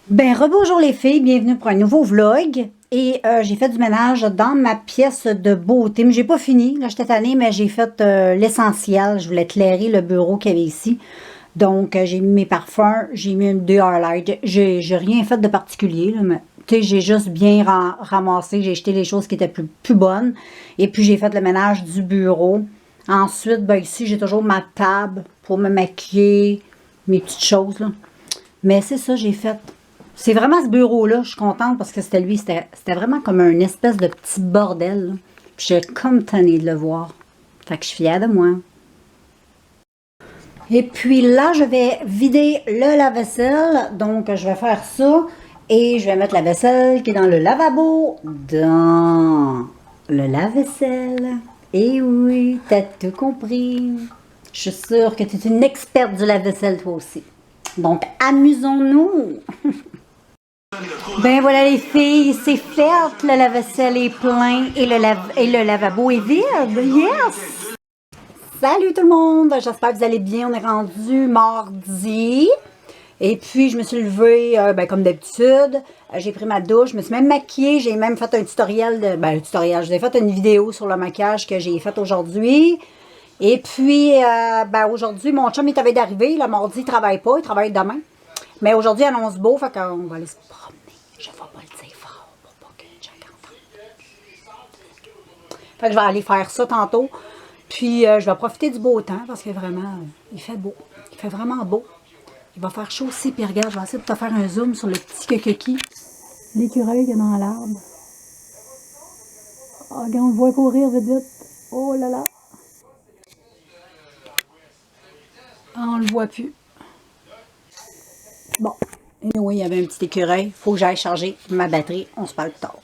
Ben, rebonjour les filles, bienvenue pour un nouveau vlog. Et j'ai fait du ménage dans ma pièce de beauté, mais j'ai pas fini. Là, j'étais tannée, mais j'ai fait l'essentiel. Je voulais éclairer le bureau qu'il y avait ici. Donc, j'ai mis mes parfums, j'ai mis deux highlights. J'ai rien fait de particulier, là, mais tu sais, j'ai juste bien ramassé. J'ai jeté les choses qui étaient plus bonnes. Et puis, j'ai fait le ménage du bureau. Ensuite, ben, ici, j'ai toujours ma table pour me maquiller, mes petites choses, là. Mais c'est ça, j'ai fait. C'est vraiment ce bureau-là, je suis contente parce que c'était lui, c'était vraiment comme un espèce de petit bordel, là. Puis j'étais comme tannée de le voir. Fait que je suis fière de moi. Et puis là, je vais vider le lave-vaisselle. Donc, je vais faire ça. Et je vais mettre la vaisselle qui est dans le lavabo. Dans le lave-vaisselle. Et oui, t'as tout compris. Je suis sûre que tu es une experte du lave-vaisselle, toi aussi. Donc, amusons-nous. Ben voilà les filles, c'est fait, le lave-vaisselle est plein et le lavabo est vide. Yes! Salut tout le monde, j'espère que vous allez bien. On est rendu mardi. Et puis, je me suis levée, ben, comme d'habitude. J'ai pris ma douche, je me suis même maquillée. J'ai même fait un tutoriel, un tutoriel. J'ai fait une vidéo sur le maquillage que j'ai fait aujourd'hui. Et puis, ben, aujourd'hui, mon chum, il avait d'arriver. Le mardi, il travaille pas, il travaille demain. Mais aujourd'hui, il annonce beau, fait qu'on va aller se promener. Je ne vais pas le dire fort pour pas que Jack entende. Fait que je vais aller faire ça tantôt. Puis, je vais profiter du beau temps parce que vraiment, il fait beau. Il fait vraiment beau. Il va faire chaud aussi. Puis regarde, je vais essayer de te faire un zoom sur le petit coquille. L'écureuil qui est dans l'arbre. Oh, regarde, on le voit courir vite vite. Oh là là. Ah, on le voit plus. Bon. Et oui, il y avait un petit écureuil. Faut que j'aille charger ma batterie. On se parle plus tard.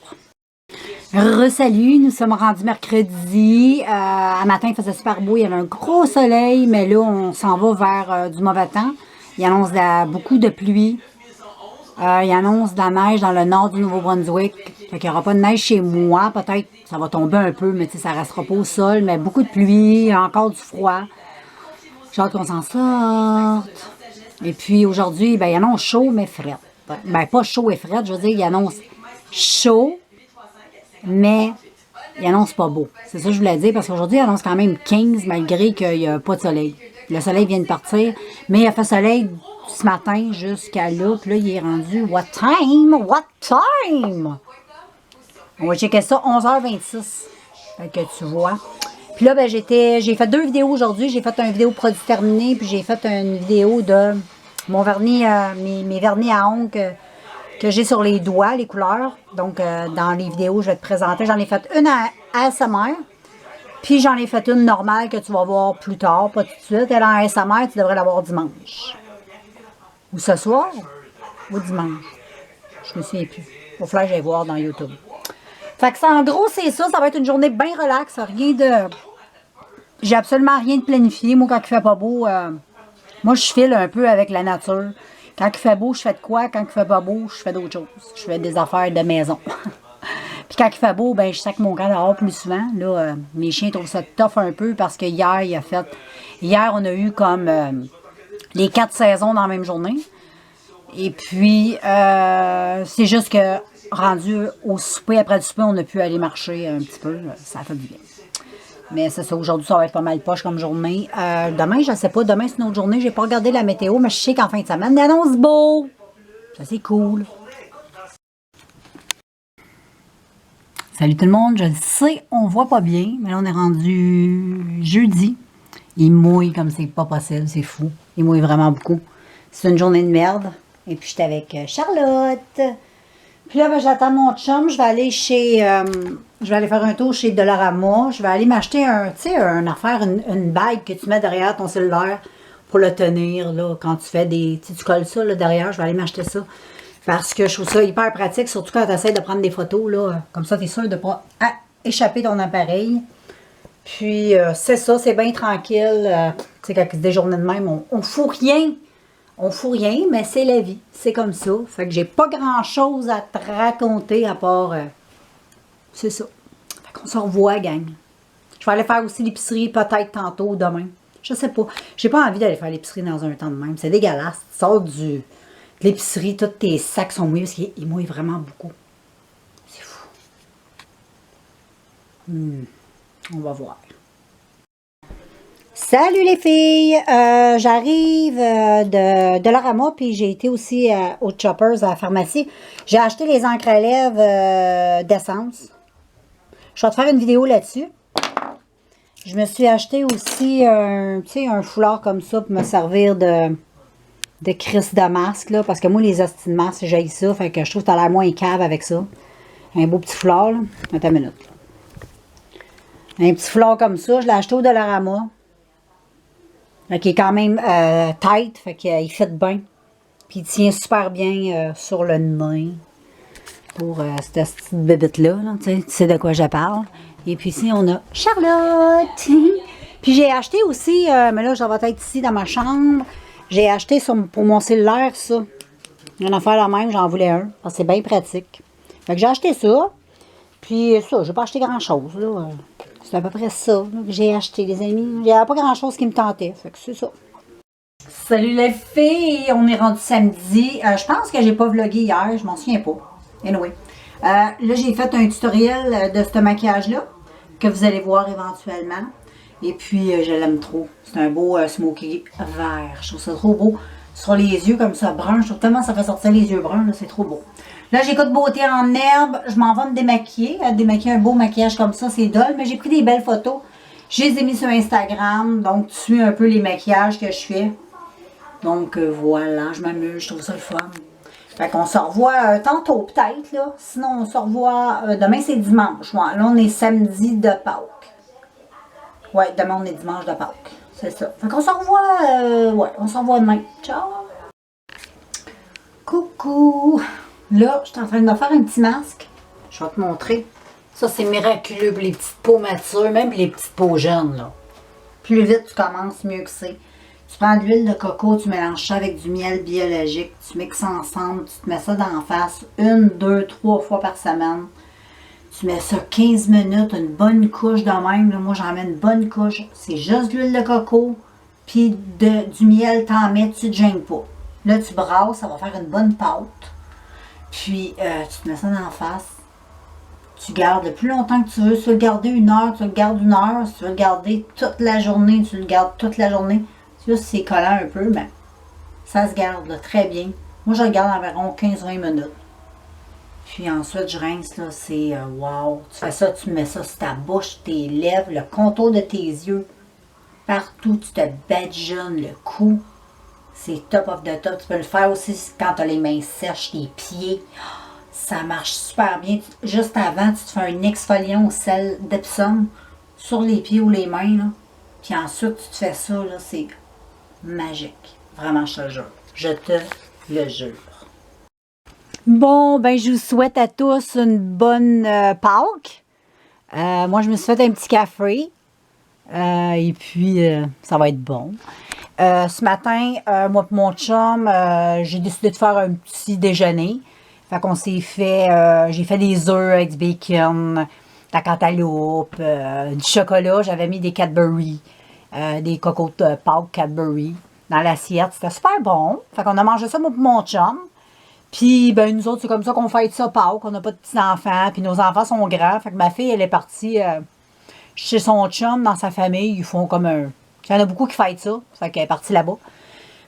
Re-salut, nous sommes rendus mercredi. À matin, il faisait super beau. Il y avait un gros soleil, mais là, on s'en va vers du mauvais temps. Il annonce beaucoup de pluie. Il annonce de la neige dans le nord du Nouveau-Brunswick. Fait qu'il n'y aura pas de neige chez moi. Peut-être ça va tomber un peu, mais ça ne restera pas au sol. Mais beaucoup de pluie, encore du froid. J'ai hâte qu'on s'en sorte. Et puis aujourd'hui, ben, il annonce chaud, mais frais. Ben, pas chaud et frais, je veux dire, il annonce chaud, mais il annonce pas beau. C'est ça que je voulais dire, parce qu'aujourd'hui, il annonce quand même 15, malgré qu'il n'y a pas de soleil. Le soleil vient de partir, mais il a fait soleil ce matin jusqu'à là, puis là, il est rendu, what time? What time? On va checker ça, 11h26. Fait que tu vois. Puis là, ben, j'ai fait 2 vidéos aujourd'hui. J'ai fait une vidéo produit terminé, puis j'ai fait une vidéo de mon vernis, mes vernis à ongles que j'ai sur les doigts, les couleurs. Donc, dans les vidéos, je vais te présenter. J'en ai fait une à ASMR, puis j'en ai fait une normale que tu vas voir plus tard, pas tout de suite. Elle en ASMR, tu devrais l'avoir dimanche. Ou ce soir, ou dimanche. Je me souviens plus. Au flash, je vais voir dans YouTube. Fait que ça, en gros, c'est ça. Ça va être une journée bien relax. Rien de... J'ai absolument rien de planifié. Moi, quand il fait pas beau, moi, je file un peu avec la nature. Quand il fait beau, je fais de quoi? Quand il fait pas beau, je fais d'autres choses. Je fais des affaires de maison. Puis quand il fait beau, ben je sac mon gars dehors plus souvent. Là, mes chiens trouvent ça tough un peu parce que hier, Hier, on a eu comme les 4 saisons dans la même journée. Et puis, c'est juste que rendu au souper, après le souper, on a pu aller marcher un petit peu. Ça fait du bien. Mais c'est ça, aujourd'hui, ça va être pas mal poche comme journée. Demain, je ne sais pas. Demain, c'est une autre journée. J'ai pas regardé la météo, mais je sais qu'en fin de semaine, il annonce beau. Ça, c'est cool. Salut tout le monde. Je le sais, on voit pas bien. Mais là, on est rendu jeudi. Il mouille comme c'est pas possible. C'est fou. Il mouille vraiment beaucoup. C'est une journée de merde. Et puis, j'étais avec Charlotte. Puis là, ben, j'attends mon chum. Je vais aller je vais aller faire un tour chez Dollarama. Je vais aller m'acheter une affaire, une bague que tu mets derrière ton cellulaire pour le tenir, là, quand tu fais tu colles ça, là, derrière. Je vais aller m'acheter ça. Parce que je trouve ça hyper pratique, surtout quand tu essaies de prendre des photos, là. Comme ça, tu es sûr de ne pas échapper ton appareil. Puis, c'est ça, c'est bien tranquille. Tu sais, quand c'est des journées de même, on fout rien. On fout rien, mais c'est la vie. C'est comme ça. Fait que j'ai pas grand-chose à te raconter à part... c'est ça. Fait qu'on se revoit, gang. Je vais aller faire aussi l'épicerie peut-être tantôt ou demain. Je sais pas. J'ai pas envie d'aller faire l'épicerie dans un temps de même. C'est dégueulasse. Tu de l'épicerie, tous tes sacs sont mouillés parce qu'ils mouillent vraiment beaucoup. C'est fou. On va voir. Salut les filles! J'arrive de Dollarama, puis j'ai été aussi au Choppers à la pharmacie. J'ai acheté les encres à lèvres d'essence. Je vais te faire une vidéo là-dessus. Je me suis acheté aussi un foulard comme ça pour me servir de crise de masque, là, parce que moi, les hosties de masque, j'haïs ça, fait que je trouve que t'as l'air moins cave avec ça. Un beau petit foulard, là. Attends une minute. Là. Un petit foulard comme ça, je l'ai acheté au Dollarama. Qui est quand même tight, fait qu'il fit bien. Puis il tient super bien sur le nez. Pour cette petite bébête-là, là, tu sais de quoi je parle. Et puis ici, on a Charlotte. Puis j'ai acheté aussi, mais là, je vais être ici dans ma chambre. J'ai acheté pour mon cellulaire, ça. Une affaire la même, j'en voulais un. Parce que c'est bien pratique. Fait que j'ai acheté ça. Puis ça, j'ai pas acheté grand-chose, là. C'est à peu près ça que j'ai acheté, les amis. Il n'y avait pas grand-chose qui me tentait. Fait que c'est ça. Salut les filles! On est rendu samedi. Je pense que j'ai pas vlogué hier. Je m'en souviens pas. Anyway. Là, j'ai fait un tutoriel de ce maquillage-là que vous allez voir éventuellement. Et puis, je l'aime trop. C'est un beau smoky vert. Je trouve ça trop beau. Sur les yeux, comme ça, brun. Je trouve tellement que ça fait sortir les yeux bruns. C'est trop beau. Là, j'ai Côte Beauté en herbe. Je m'en vais me démaquiller. Démaquiller un beau maquillage comme ça, c'est dole. Mais j'ai pris des belles photos. Je les ai mis sur Instagram. Donc, tu suis un peu les maquillages que je fais. Donc, voilà. Je m'amuse. Je trouve ça le fun. Fait qu'on se revoit tantôt, peut-être, là. Sinon, on se revoit... demain, c'est dimanche. Ouais, là, on est samedi de Pâques. Ouais, demain, on est dimanche de Pâques. C'est ça. Fait qu'on se revoit... ouais, on se revoit demain. Ciao! Coucou! Là, je suis en train de me faire un petit masque. Je vais te montrer. Ça, c'est miraculeux pour les petites peaux matures, même pour les petites peaux jeunes, là. Plus vite tu commences, mieux que c'est. Tu prends de l'huile de coco, tu mélanges ça avec du miel biologique, tu mixes ça ensemble, tu te mets ça d'en face 1, 2, 3 fois par semaine. Tu mets ça 15 minutes, une bonne couche de même. Là, moi, j'en mets une bonne couche. C'est juste de l'huile de coco, puis du miel, t'en mets, tu te gênes pas. Là, tu brasses, ça va faire une bonne pâte. Puis, tu te mets ça d'en face. Tu gardes le plus longtemps que tu veux. Si tu veux le garder 1 heure, tu le gardes 1 heure. Si tu veux le garder toute la journée, tu le gardes toute la journée. Là, c'est collant un peu, mais ça se garde là, très bien. Moi, je le garde environ 15-20 minutes. Puis ensuite, je rince, là, c'est wow. Tu fais ça, tu mets ça sur ta bouche, tes lèvres, le contour de tes yeux. Partout, tu te badigeonnes le cou. C'est top of the top. Tu peux le faire aussi quand tu as les mains sèches, les pieds. Ça marche super bien. Juste avant, tu te fais un exfoliant au sel d'Epsom sur les pieds ou les mains, là. Puis ensuite, tu te fais ça, là, c'est magique. Vraiment, je te le jure. Je te le jure. Bon, ben, je vous souhaite à tous une bonne Pâques. Moi, je me suis fait un petit café. Et puis, ça va être bon. Ce matin, moi et mon chum, j'ai décidé de faire un petit déjeuner. Fait qu'on s'est fait, j'ai fait des œufs avec du bacon, de la cantaloupe, du chocolat. J'avais mis des Cadbury. Des cocos de Pâques Cadbury dans l'assiette. C'était super bon. Fait qu'on a mangé ça, moi et mon chum. Puis, ben, nous autres, c'est comme ça qu'on fête ça, Pâques. On n'a pas de petits-enfants. Puis, nos enfants sont grands. Fait que ma fille, elle est partie chez son chum, dans sa famille. Ils font comme un... Il y en a beaucoup qui fêtent ça. Fait qu'elle est partie là-bas.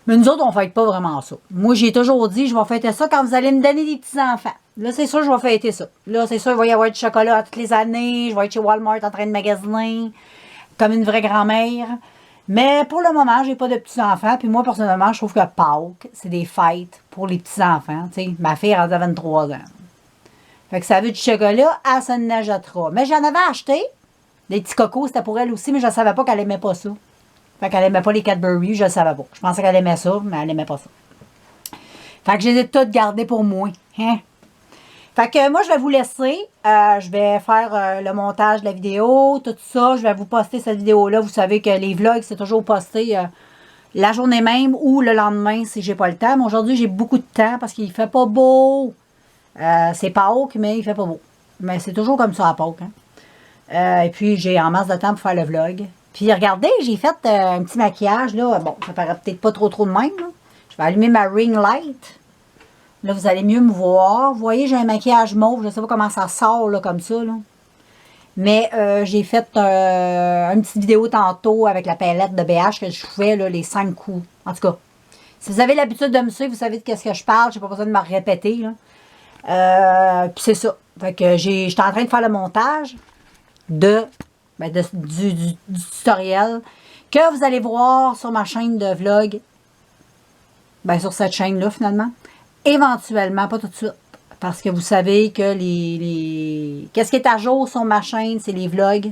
Mais nous autres, on ne fête pas vraiment ça. Moi, j'ai toujours dit, je vais fêter ça quand vous allez me donner des petits-enfants. Là, c'est sûr, je vais fêter ça. Là, c'est sûr, il va y avoir du chocolat toutes les années. Je vais être chez Walmart en train de magasiner. Comme une vraie grand-mère. Mais pour le moment, j'ai pas de petits-enfants. Puis moi, personnellement, je trouve que Pâques, c'est des fêtes pour les petits-enfants. Tu sais, ma fille elle a 23 ans. Fait que ça veut du chocolat, elle se n'ajoutera. Mais j'en avais acheté. Des petits cocos, c'était pour elle aussi, mais je ne savais pas qu'elle aimait pas ça. Fait qu'elle aimait pas les Cadbury, je le savais pas. Je pensais qu'elle aimait ça, mais elle aimait pas ça. Fait que je les ai toutes gardées pour moi. Hein? Fait que moi, je vais vous laisser. Je vais faire le montage de la vidéo, tout ça. Je vais vous poster cette vidéo-là. Vous savez que les vlogs, c'est toujours posté la journée même ou le lendemain si j'ai pas le temps. Mais aujourd'hui, j'ai beaucoup de temps parce qu'il fait pas beau. C'est Pâques, mais il fait pas beau. Mais c'est toujours comme ça à Pâques. Hein? Et puis, j'ai en masse de temps pour faire le vlog. Puis, regardez, j'ai fait un petit maquillage. Là. Bon, ça paraît peut-être pas trop de même. Là. Je vais allumer ma ring light. Là, vous allez mieux me voir. Vous voyez, j'ai un maquillage mauve. Je ne sais pas comment ça sort, là, comme ça, là. Mais j'ai fait une petite vidéo tantôt avec la palette de BH que je fais, là, les 5 coups. En tout cas, si vous avez l'habitude de me suivre, vous savez de qu'est-ce que je parle. J'ai pas besoin de me répéter, là. Puis c'est ça. Fait que j'étais en train de faire le montage du tutoriel que vous allez voir sur ma chaîne de vlog. Ben, sur cette chaîne-là, finalement. Éventuellement, pas tout de suite. Parce que vous savez que qu'est-ce qui est à jour sur ma chaîne, c'est les vlogs.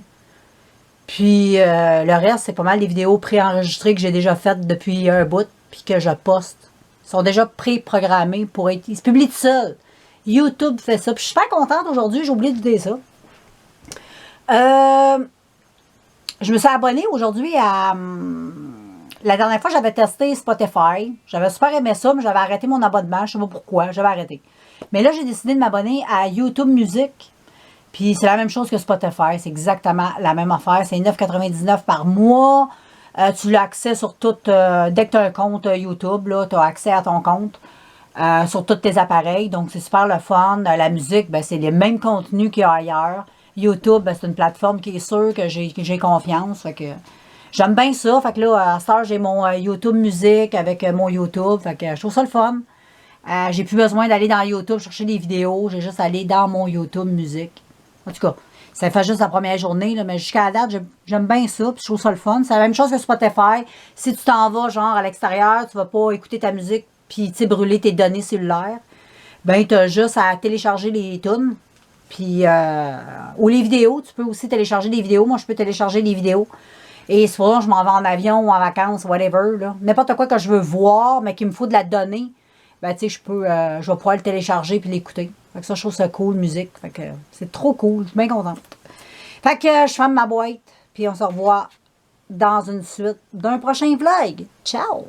Puis le reste, c'est pas mal des vidéos préenregistrées que j'ai déjà faites depuis un bout, puis que je poste. Ils sont déjà pré-programmés pour être... Ils se publient tout seuls. YouTube fait ça. Puis je suis super contente aujourd'hui, j'ai oublié de dire ça. Je me suis abonnée aujourd'hui à... La dernière fois, j'avais testé Spotify. J'avais super aimé ça, mais j'avais arrêté mon abonnement. Je sais pas pourquoi, j'avais arrêté. Mais là, j'ai décidé de m'abonner à YouTube Music. Puis c'est la même chose que Spotify. C'est exactement la même affaire. C'est 9,99 par mois. Tu l'as accès sur tout... dès que tu as un compte YouTube, tu as accès à ton compte sur tous tes appareils. Donc, c'est super le fun. La musique, ben, c'est les mêmes contenus qu'il y a ailleurs. YouTube, ben, c'est une plateforme qui est sûre que j'ai confiance. Fait que j'aime bien ça. Fait que là, à cette heure, j'ai mon YouTube Music avec mon YouTube. Fait que je trouve ça le fun. J'ai plus besoin d'aller dans YouTube chercher des vidéos. J'ai juste à aller dans mon YouTube Musique. En tout cas, ça fait juste la première journée, là, mais jusqu'à la date, j'aime bien ça. Puis je trouve ça le fun. C'est la même chose que Spotify. Si tu t'en vas, genre, à l'extérieur, tu vas pas écouter ta musique puis, tu sais, brûler tes données cellulaires. Ben, tu as juste à télécharger les tunes. Puis, ou les vidéos. Tu peux aussi télécharger des vidéos. Moi, je peux télécharger des vidéos. Et souvent, je m'en vais en avion ou en vacances, whatever, là. N'importe quoi que je veux voir, mais qu'il me faut de la donnée. Ben, tu sais, je vais pouvoir le télécharger puis l'écouter. Fait que ça, je trouve ça cool, musique. Fait que c'est trop cool. Je suis bien contente. Fait que je ferme ma boîte. Puis on se revoit dans une suite d'un prochain vlog. Ciao!